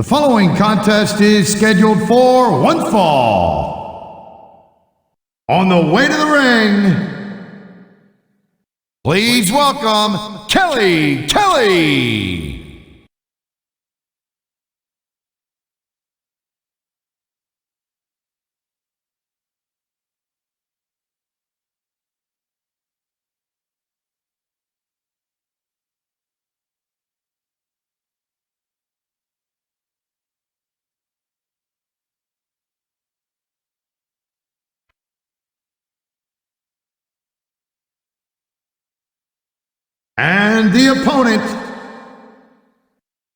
The following contest is scheduled for one fall. On the way to the ring, please welcome Kelly. And the opponent,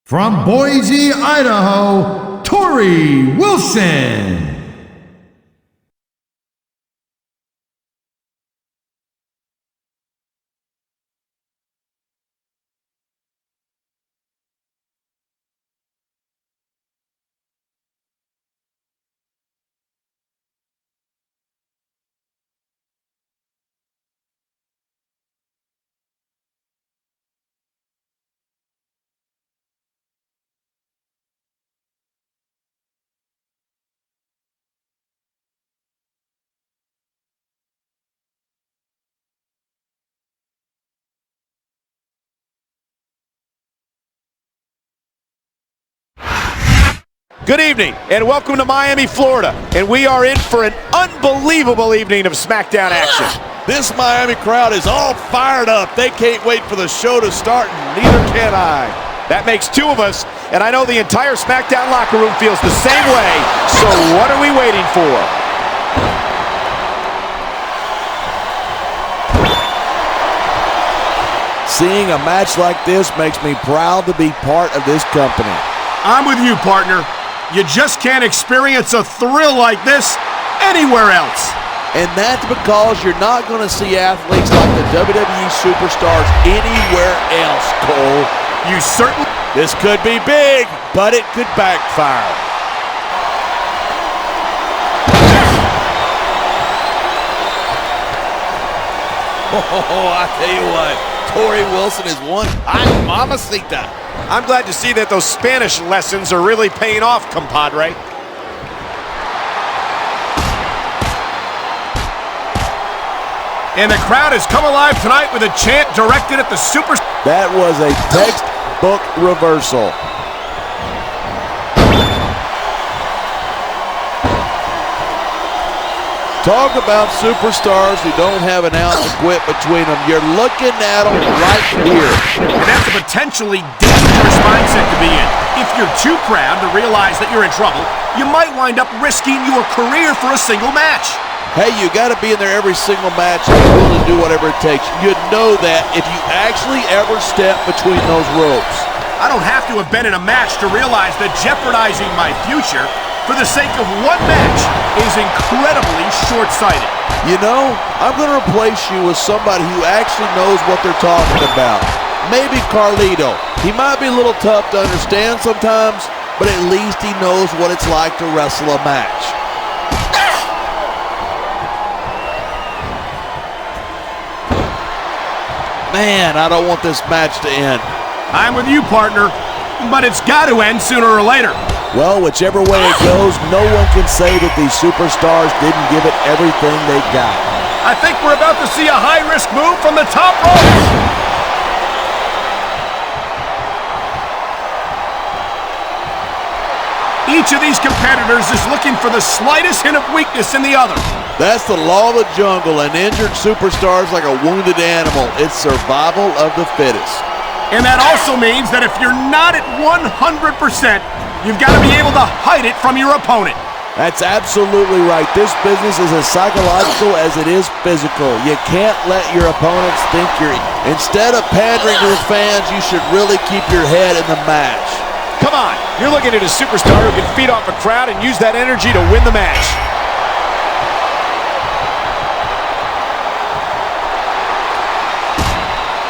from Boise, Idaho, Torrie Wilson. Good evening, and welcome to Miami, Florida. And we are in for an unbelievable evening of Smackdown action. This Miami crowd is all fired up. They can't wait for the show to start, and neither can I. That makes two of us, and I know the entire Smackdown locker room feels the same way. So what are we waiting for? Seeing a match like this makes me proud to be part of this company. I'm with you, partner. You just can't experience a thrill like this anywhere else. And that's because you're not going to see athletes like the WWE superstars anywhere else, Cole. You certainly... This could be big, but it could backfire. Oh, I tell you what, Torrie Wilson is one mamacita. I'm glad to see that those Spanish lessons are really paying off, compadre. And the crowd has come alive tonight with a chant directed at the super... That was a textbook reversal. Talk about superstars who don't have an ounce of quit between them. You're looking at them right here. And that's a potentially dangerous mindset to be in. If you're too proud to realize that you're in trouble, you might wind up risking your career for a single match. Hey, you got to be in there every single match and be willing to do whatever it takes. You'd know that if you actually ever step between those ropes. I don't have to have been in a match to realize that jeopardizing my future for the sake of one match is incredibly short-sighted. You know, I'm going to replace you with somebody who actually knows what they're talking about. Maybe Carlito. He might be a little tough to understand sometimes, but at least he knows what it's like to wrestle a match. Man, I don't want this match to end. I'm with you, partner, but it's got to end sooner or later. Well, whichever way it goes, no one can say that these superstars didn't give it everything they got. I think we're about to see a high-risk move from the top rope. Each of these competitors is looking for the slightest hint of weakness in the other. That's the law of the jungle. An injured superstar is like a wounded animal. It's survival of the fittest. And that also means that if you're not at 100%, you've got to be able to hide it from your opponent. That's absolutely right. This business is as psychological as it is physical. You can't let your opponents think you're... Instead of pandering to the fans, you should really keep your head in the match. Come on, you're looking at a superstar who can feed off a crowd and use that energy to win the match.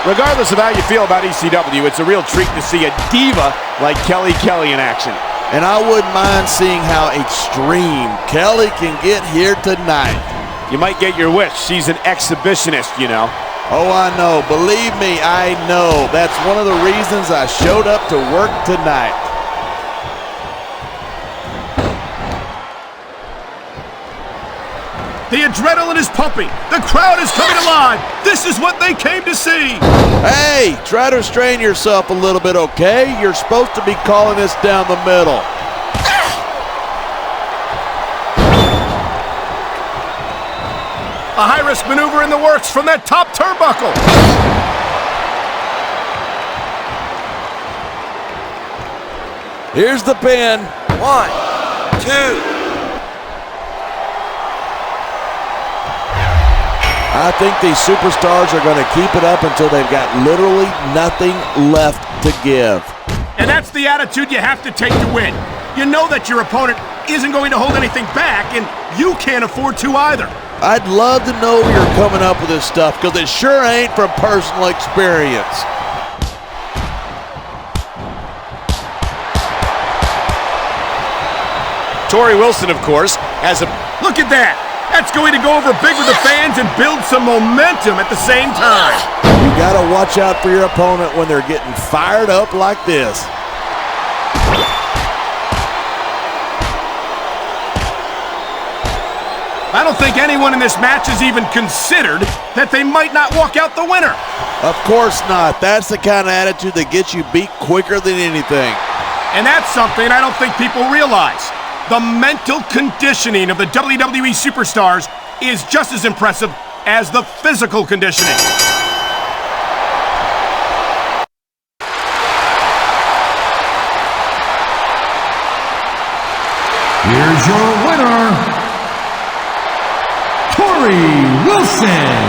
Regardless of how you feel about ECW, it's a real treat to see a diva like Kelly in action. And I wouldn't mind seeing how extreme Kelly can get here tonight. You might get your wish. She's an exhibitionist, you know. Oh, I know. Believe me, I know. That's one of the reasons I showed up to work tonight. The adrenaline is pumping. The crowd is coming alive. This is what they came to see. Hey, try to restrain yourself a little bit, okay? You're supposed to be calling this down the middle. A high-risk maneuver in the works from that top turnbuckle. Here's the pin. 1, 2. I think these superstars are going to keep it up until they've got literally nothing left to give. And that's the attitude you have to take to win. You know that your opponent isn't going to hold anything back, and you can't afford to either. I'd love to know where you're coming up with this stuff, because it sure ain't from personal experience. Torrie Wilson, of course, has a... Look at that. That's going to go over big with the fans and build some momentum at the same time. You got to watch out for your opponent when they're getting fired up like this. I don't think anyone in this match has even considered that they might not walk out the winner. Of course not. That's the kind of attitude that gets you beat quicker than anything. And that's something I don't think people realize. The mental conditioning of the WWE superstars is just as impressive as the physical conditioning. Here's your winner, Torrie Wilson.